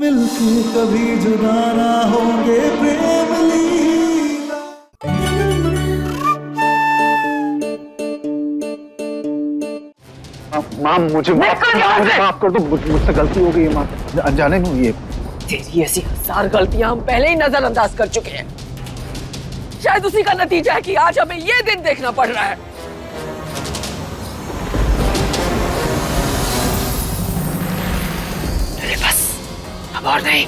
मिलके कभी जुदा ना होंगे प्रेम लीला। माँ मुझे माफ कर दो, मुझसे गलती हो गई है माँ, अनजाने में हुई है। तेरी ऐसी 1000 गलतियां हम पहले ही नजरअंदाज कर चुके हैं। शायद उसी का नतीजा है कि आज हमें ये दिन देखना पड़ रहा है। अरे बस, अब और नहीं।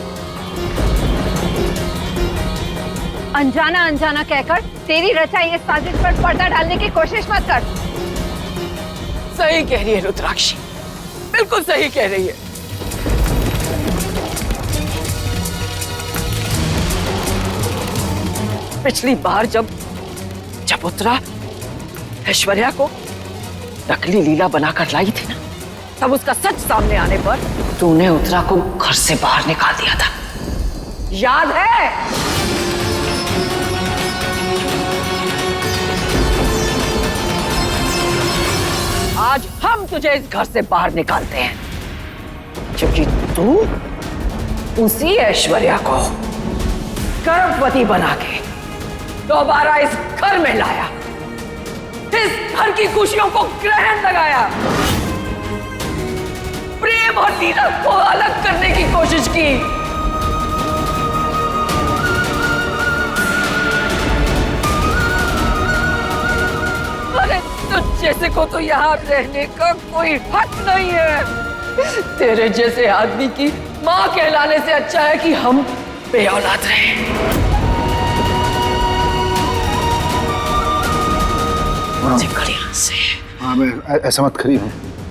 अनजाना अनजाना कहकर तेरी रचाई इस साजिश पर पर्दा डालने की कोशिश मत कर। सही कह रही है रुद्राक्षी, बिल्कुल सही कह रही है। पिछली बार जब उत्तरा ऐश्वर्या को नकली लीला बनाकर लाई थी ना, तब उसका सच सामने आने पर तूने उत्तरा को घर से बाहर निकाल दिया था, याद है? आज हम तुझे इस घर से बाहर निकालते हैं क्योंकि तू उसी ऐश्वर्या को गर्भवती बना के दोबारा इस घर में लाया, इस घर की खुशियों को ग्रहण लगाया, प्रेम और लीला को अलग करने की कोशिश की। अरे तुझ जैसे को तो यहाँ रहने का कोई हक नहीं है। तेरे जैसे आदमी की माँ कहलाने से अच्छा है कि हम बेऔलाद रहें। हाँ, मैं ऐसा मत करिए।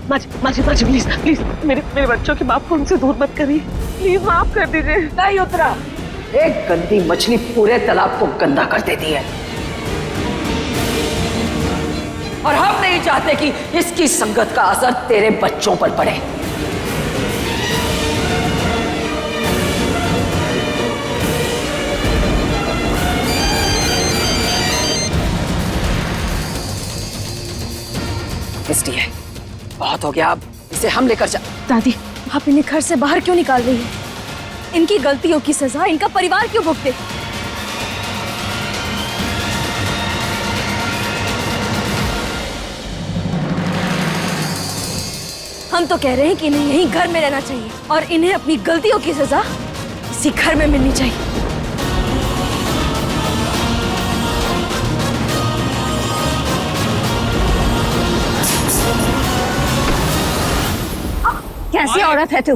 माजी प्लीज प्लीज मेरे बच्चों के बाप को उनसे दूर मत करिए, प्लीज माफ कर दीजिए। नहीं उतरा, एक गंदी मछली पूरे तालाब को गंदा कर देती है और हम नहीं चाहते कि इसकी संगत का असर तेरे बच्चों पर पड़े। इसलिए बहुत हो गया, अब इसे हम लेकर जा। दादी, आप इन्हें घर से बाहर क्यों निकाल रही है? इनकी गलतियों की सजा इनका परिवार क्यों भुगते? हम तो कह रहे हैं कि इन्हें यहीं घर में रहना चाहिए और इन्हें अपनी गलतियों की सजा इसी घर में मिलनी चाहिए। कैसी औरत है तू?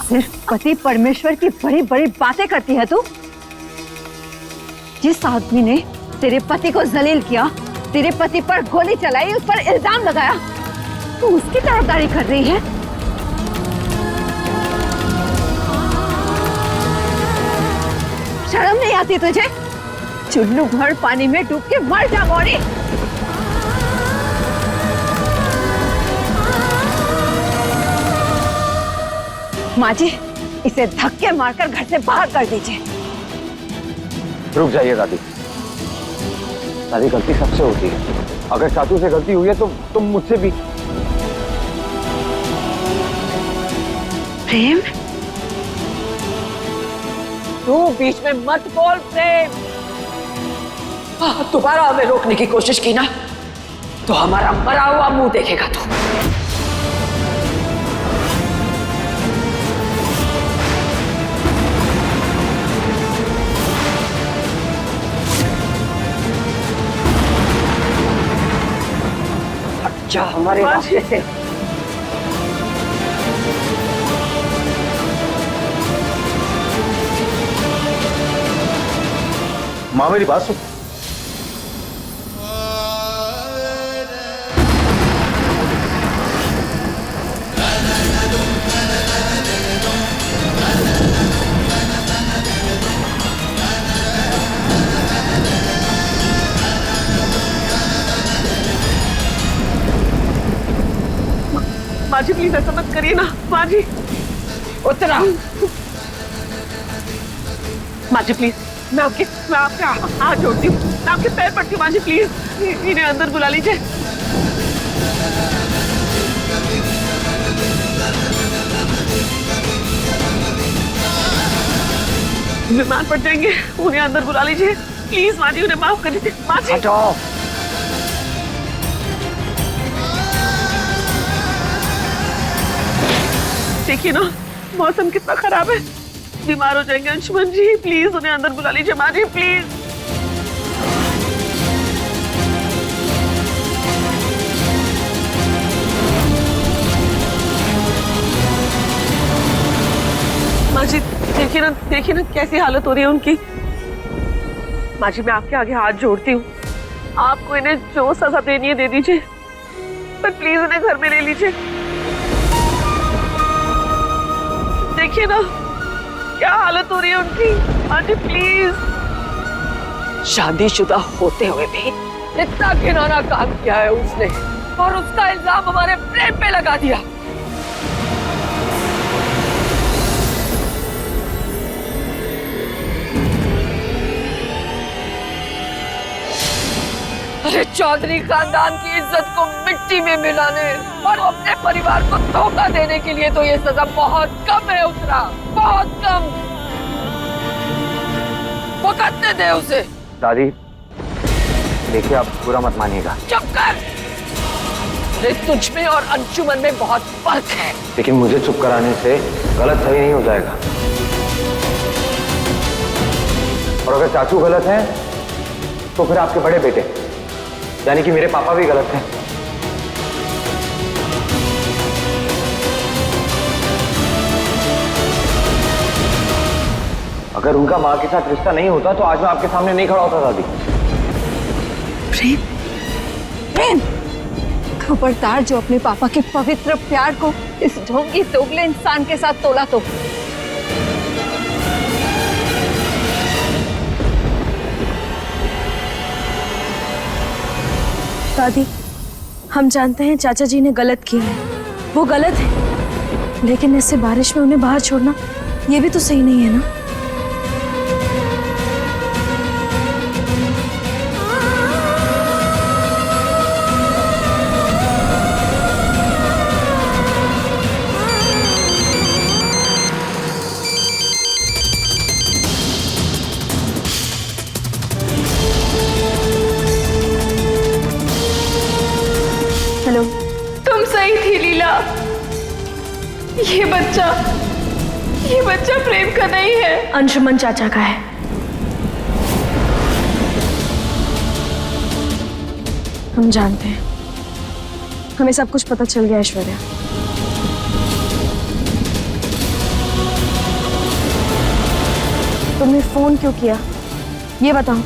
सिर्फ पति परमेश्वर की बड़ी बड़ी बातें करती है तू। जिस आदमी ने तेरे पति को जलील किया, तेरे पति पर गोली चलाई, उस पर इल्जाम लगाया, तू उसकी तरफदारी कर रही है। शर्म नहीं आती तुझे? चुल्लू भर पानी में डूब के मर जा गौरी। माँ जी, इसे धक्के मारकर घर से बाहर कर दीजिए। रुक जाइए दादी, सारी गलती सबसे होती है। अगर चाचू से गलती हुई है तो तुम मुझसे भी। प्रेम, तू बीच में मत बोल प्रेम। दोबारा हमें रोकने की कोशिश की ना तो हमारा मरा हुआ मुंह देखेगा तू। अच्छा, हमारे रास्ते से। माँ मेरी बात सुन। माजी प्लीज ऐसा मत करिए ना माजी। उतरा। माजी प्लीज मैं आपके हाथ जोड़ती हूँ, मैं आपके पैर पड़ती हूँ माँ जी, प्लीज इन्हें अंदर बुला लीजिए। बीमार पड़ जाएंगे, उन्हें अंदर बुला लीजिए प्लीज माँ जी, उन्हें माफ कर दीजिए माँ जी। हटो। देखिए ना मौसम कितना खराब है, बीमार हो जाएंगे अंशुमन जी, प्लीज उन्हें अंदर बुला लीजिए माँ जी प्लीज। माँ जी देखिए ना कैसी हालत हो रही है उनकी। माँ जी मैं आपके आगे हाथ जोड़ती हूँ, आपको इन्हें जो सजा देनी है दे दीजिए, पर प्लीज इन्हें घर में ले लीजिए। देखिए ना क्या हालत हो रही है उनकी, माँ जी प्लीज। शादीशुदा होते हुए भी इतना घिनौना काम किया है उसने, और उसका इल्जाम हमारे प्रेम पे लगा दिया। अरे चौधरी खानदान की इज्जत को मिट्टी में मिलाने और अपने परिवार को धोखा देने के लिए तो ये सजा बहुत कम है उत्तरा, बहुत कम। वो करने दे उसे। दादी देखिए, आप बुरा मत मानिएगा। चुप कर। अरे तुझ में और अंशुमन में बहुत फर्क है। लेकिन मुझे चुप कराने से गलत सही नहीं हो जाएगा, और अगर चाचू गलत हैं तो फिर आपके बड़े बेटे यानी कि मेरे पापा भी गलत हैं। अगर उनका माँ के साथ रिश्ता नहीं होता तो आज मैं आपके सामने नहीं खड़ा होता दादी। प्रेम, प्रेम, खबरदार जो अपने पापा के पवित्र प्यार को इस ढोंगी दोगले इंसान के साथ तोला तो। दादी हम जानते हैं चाचा जी ने गलत किया है, वो गलत है, लेकिन ऐसे बारिश में उन्हें बाहर छोड़ना ये भी तो सही नहीं है ना। हेलो, तुम सही थी लीला, ये बच्चा प्रेम का नहीं है, अंशुमन चाचा का है। हम जानते हैं, हमें सब कुछ पता चल गया ऐश्वर्या। तुमने फोन क्यों किया ये बताओ।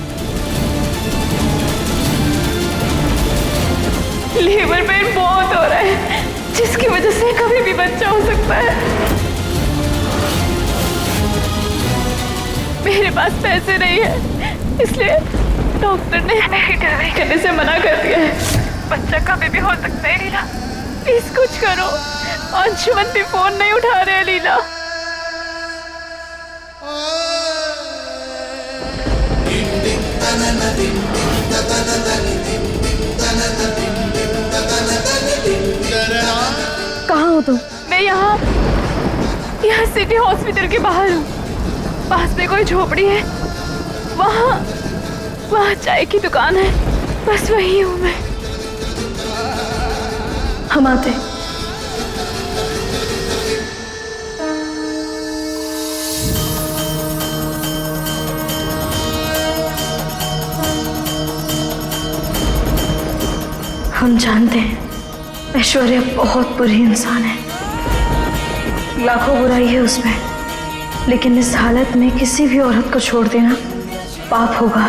लेबर पेन बहुत हो रहा है, जिसकी वजह से कभी भी बच्चा हो सकता है। मेरे पास पैसे नहीं है, इसलिए डॉक्टर ने मेरी डिलीवरी करने से मना कर दिया है। बच्चा कभी भी हो सकता है लीला, प्लीज कुछ करो। अंशुमन भी फोन नहीं उठा रहे लीला। कहाँ हो तुम? मैं यहाँ सिटी हॉस्पिटल के बाहर हूँ, पास में कोई झोपड़ी है, वहाँ चाय की दुकान है, बस वही हूँ मैं। हम आते। हम जानते हैं ऐश्वर्या बहुत बुरी इंसान है, लाखों बुराई है उसमें, लेकिन इस हालत में किसी भी औरत को छोड़ देना पाप होगा।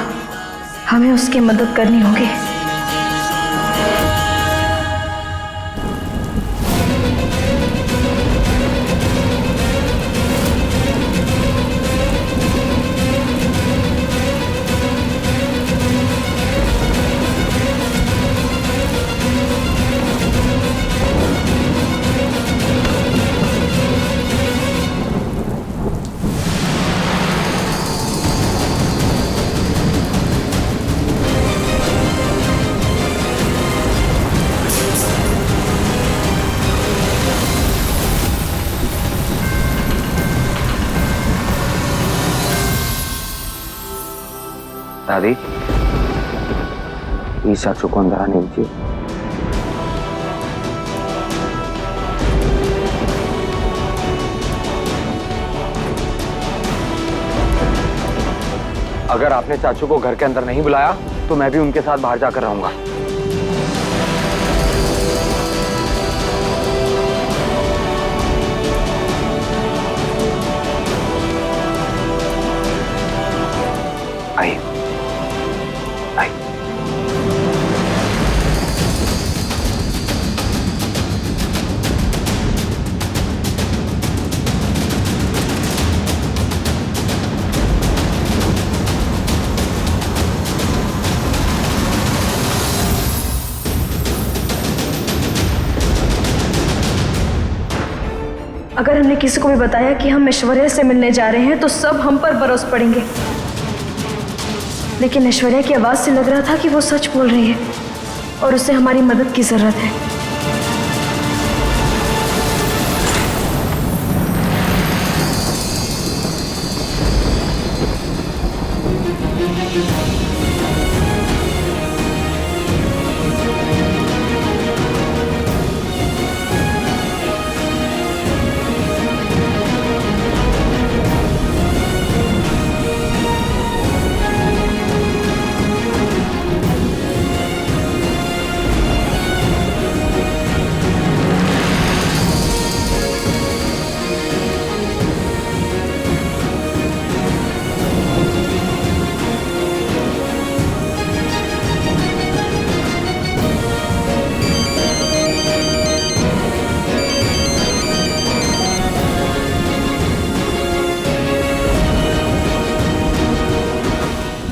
हमें उसकी मदद करनी होगी। दादी, इस चाचू को अंदर आने दीजिए। अगर आपने चाचू को घर के अंदर नहीं बुलाया तो मैं भी उनके साथ बाहर जाकर रहूंगा। आइए, आइए। अगर हमने किसी को भी बताया कि हम ऐश्वर्या से मिलने जा रहे हैं तो सब हम पर बरस पड़ेंगे, लेकिन ऐश्वर्या की आवाज से लग रहा था कि वो सच बोल रही है और उसे हमारी मदद की जरूरत है।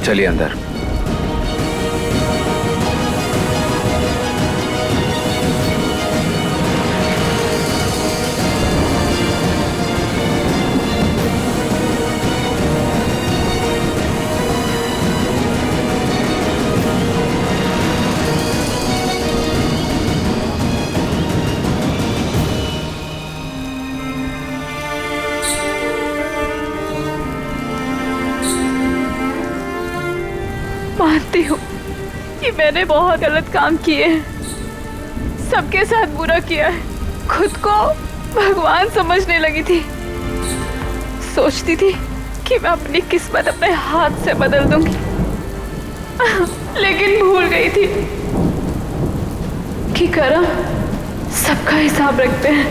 चलिए अंदर। मानती हूँ कि मैंने बहुत गलत काम किए हैं, सबके साथ बुरा किया है, खुद को भगवान समझने लगी थी, सोचती थी कि मैं अपनी किस्मत अपने हाथ से बदल दूंगी, लेकिन भूल गई थी कि कर्म सबका हिसाब रखते हैं।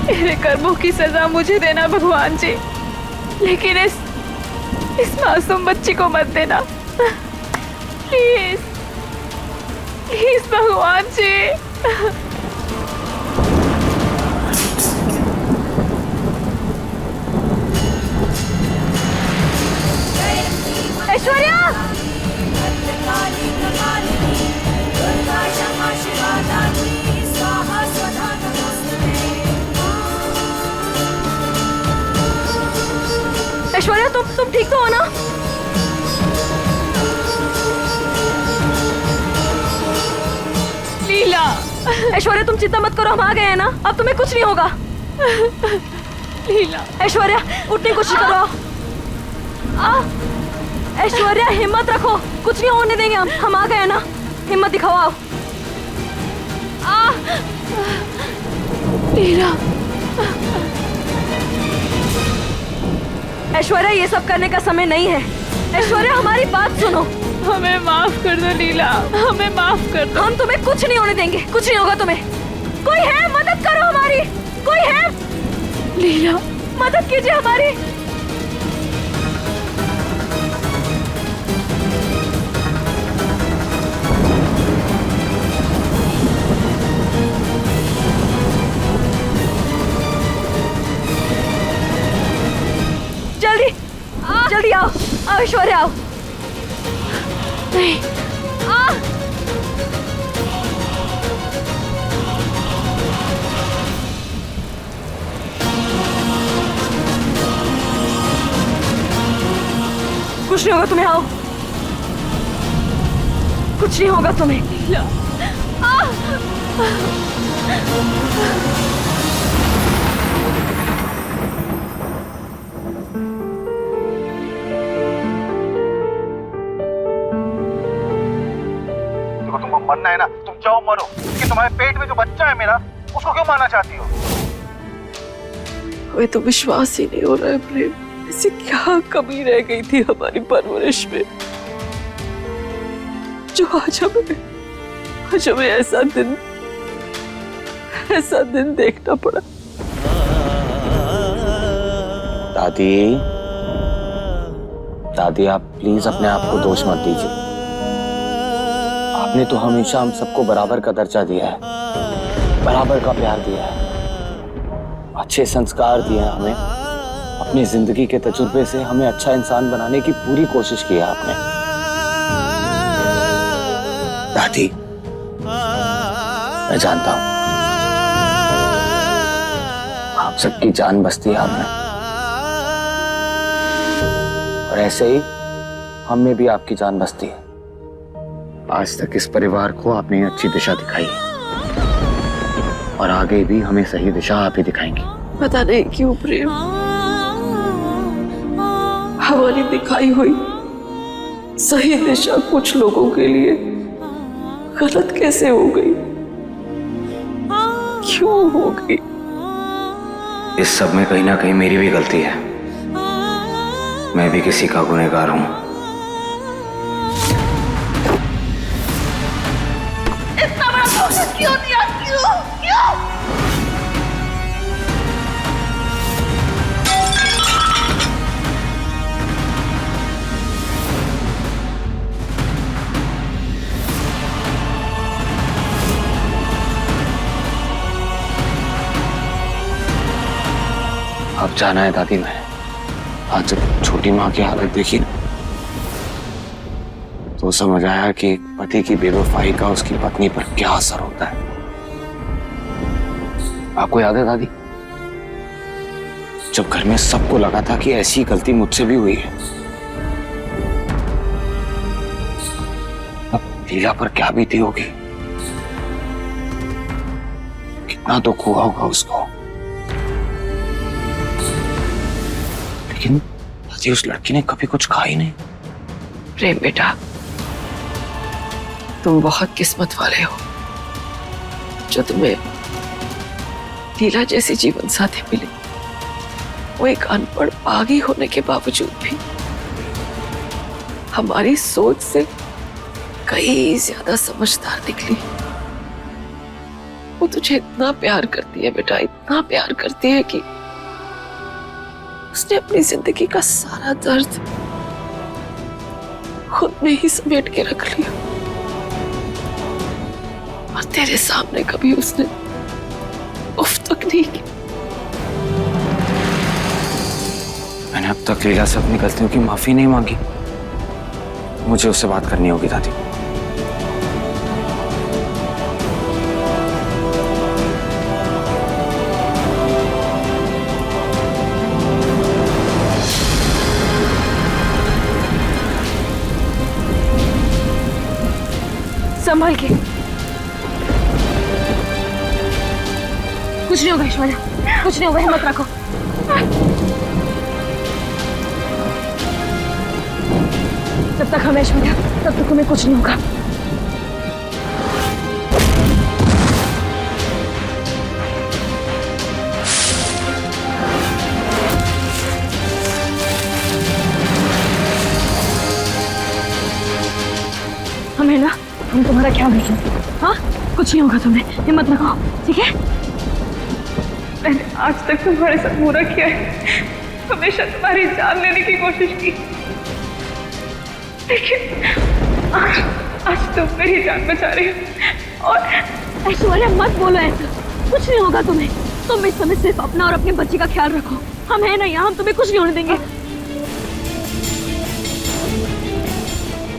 मेरे कर्मों की सजा मुझे देना भगवान जी, लेकिन इस मासूम बच्ची को मत देना, प्लीज प्लीज भगवान जी। ऐश्वर्या! ऐश्वर्या, तुम ठीक तो हो ना? लीला! ऐश्वर्या, तुम चिंता मत करो, हम आ गए हैं ना, अब तुम्हें कुछ नहीं होगा। लीला! ऐश्वर्या, उठने की कोशिश करो। ऐश्वर्या, हिम्मत रखो, कुछ नहीं होने देंगे हम आ गए हैं ना, हिम्मत दिखाओ। आओ। लीला! ऐश्वर्या, ये सब करने का समय नहीं है। ऐश्वर्या, हमारी बात सुनो। हमें माफ कर दो लीला, हमें माफ कर दो। हम तुम्हें कुछ नहीं होने देंगे, कुछ नहीं होगा तुम्हें। कोई है, मदद करो हमारी, कोई है? लीला, मदद कीजिए हमारी। जल्दी जल्दी आओ, आओ ऐश्वर्या, आओ। नहीं, कुछ नहीं होगा तुम्हें, आओ, कुछ नहीं होगा तुम्हें। लीला! मरना है ना तुम जाओ मरो, लेकिन तुम्हारे पेट में जो बच्चा है मेरा उसको क्यों मारना चाहती हो? हमें तो विश्वास ही नहीं हो रहा है प्रेम, ऐसी क्या कमी रह गई थी हमारी परवरिश में जो आज हमें ऐसा दिन देखना पड़ा। दादी आप प्लीज अपने आप को दोष मत दीजिए। आपने तो हमेशा हम सबको बराबर का दर्जा दिया है, बराबर का प्यार दिया है, अच्छे संस्कार दिए हैं हमें। अपनी जिंदगी के तजुर्बे से हमें अच्छा इंसान बनाने की पूरी कोशिश की है आपने। दादी मैं जानता हूं आप सबकी जान बसती है आपने, और ऐसे ही हम में भी आपकी जान बसती है। आज तक इस परिवार को आपने अच्छी दिशा दिखाई है और आगे भी हमें सही दिशा आप ही दिखाएंगी। पता नहीं क्यों प्रेम, हमारी दिखाई हुई सही दिशा कुछ लोगों के लिए गलत कैसे हो गई, क्यों हो गई? इस सब में कहीं ना कहीं मेरी भी गलती है, मैं भी किसी का गुनहगार हूं। इतना बड़ा धोखा क्यों दिया? क्यों? अब जाना है दादी। मैं आज जब छोटी माँ की हालत देखी ना तो समझ आया कि एक पति की बेवफाई का उसकी पत्नी पर क्या असर होता है। आपको याद है दादी, जब घर में सबको लगा था कि ऐसी गलती मुझसे भी हुई है, अब लीला पर क्या बीती होगी, कितना दुख हुआ होगा उसको। लेकिन दादी उस लड़की ने कभी कुछ कहा ही नहीं। प्रेम बेटा, तुम बहुत किस्मत वाले हो जो तुम्हें लीला जैसी जीवन साथी मिली। वो एक अनपढ़ पागी होने के बावजूद भी हमारी सोच से कई ज्यादा समझदार निकली। वो तुझे इतना प्यार करती है बेटा, इतना प्यार करती है कि उसने अपनी जिंदगी का सारा दर्द खुद में ही समेट के रख लिया, और तेरे सामने कभी उसने उफ तक नहीं की। मैंने अब तक लीला से अपनी गलतियों की माफी नहीं मांगी। मुझे उससे बात करनी होगी दादी। संभल के। कुछ नहीं होगा ऐश्वर्या, कुछ नहीं होगा, हिम्मत रखो। जब तक हम ऐश्वर्या, तब तक तुम्हें कुछ नहीं होगा। हम है ना, हम तुम्हारा ख्याल रखेंगे। हाँ, कुछ नहीं होगा तुम्हें, हिम्मत रखो, ठीक है? मैंने आज तक तुम्हारे साथ बुरा किया है, हमेशा तुम्हारी जान लेने की कोशिश की, लेकिन आज तुम मेरी जान बचा रही हो। और ऐश्वर्या मत बोलो ऐसा, कुछ नहीं होगा तुम्हें। तुम इस समय सिर्फ अपना और अपने बच्चे का ख्याल रखो। हम है ना यहाँ, हम तुम्हें कुछ नहीं होने देंगे।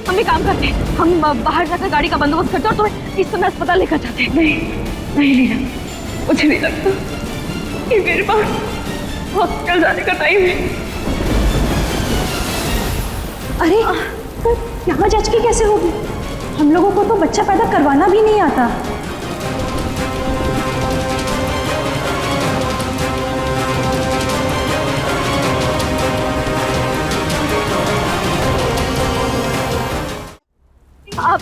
हम एक काम करते हैं, हम बाहर जाकर गाड़ी का बंदोबस्त करते और तुम्हें इस समय अस्पताल लेकर जाते हैं। नहीं लीला, मुझे नहीं लगता कि मेरे पास हॉस्पिटल जाने का टाइम है। अरे तो यहाँ जज के कैसे होगी? हम लोगों को तो बच्चा पैदा करवाना भी नहीं आता।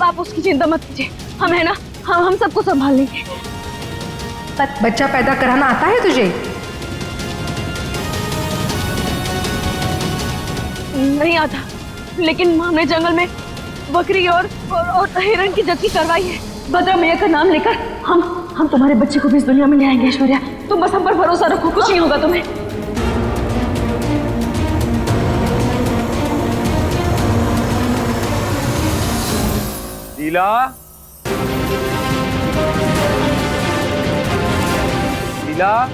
आप उसकी चिंता मत कीजिए, हम है ना, हम सबको संभाल लेंगे। बच्चा पैदा कराना आता है तुझे? नहीं आता, लेकिन हमने जंगल में बकरी और हिरण की जबकि करवाई है। भद्रा मैया का नाम लेकर हम तुम्हारे बच्चे को भी इस दुनिया में ले आएंगे ऐश्वर्या। तुम बस हम पर भरोसा रखो, कुछ नहीं होगा तुम्हें। लीला, लीला,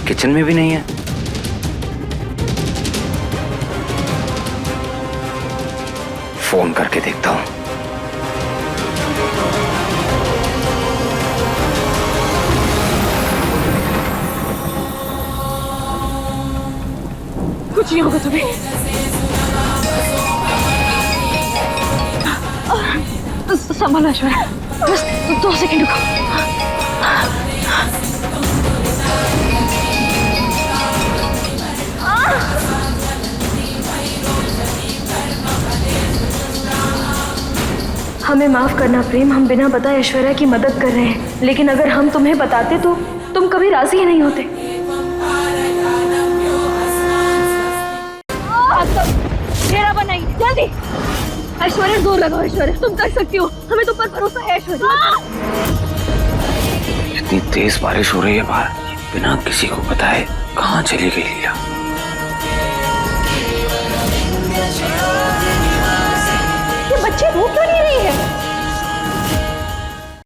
किचन में भी नहीं है। फोन करके देखता हूं। कुछ नहीं होगा तुम्हें। संभालो ऐश्वर्या, बस 2 सेकंड रुको। हमें माफ करना प्रेम, हम बिना बताए ऐश्वर्या की मदद कर रहे हैं, लेकिन अगर हम तुम्हें बताते तो तुम कभी राजी ही नहीं होते। घेरा बनाई जल्दी। ऐश्वर्या जोर लगाओ, ऐश्वर्या तुम कर सकती हो, हमें तुम पर भरोसा है ऐश्वर्या। इतनी तेज बारिश हो रही है बाहर, बिना किसी को बताए कहाँ चली गई लीला? ये बच्चे वो क्यों नहीं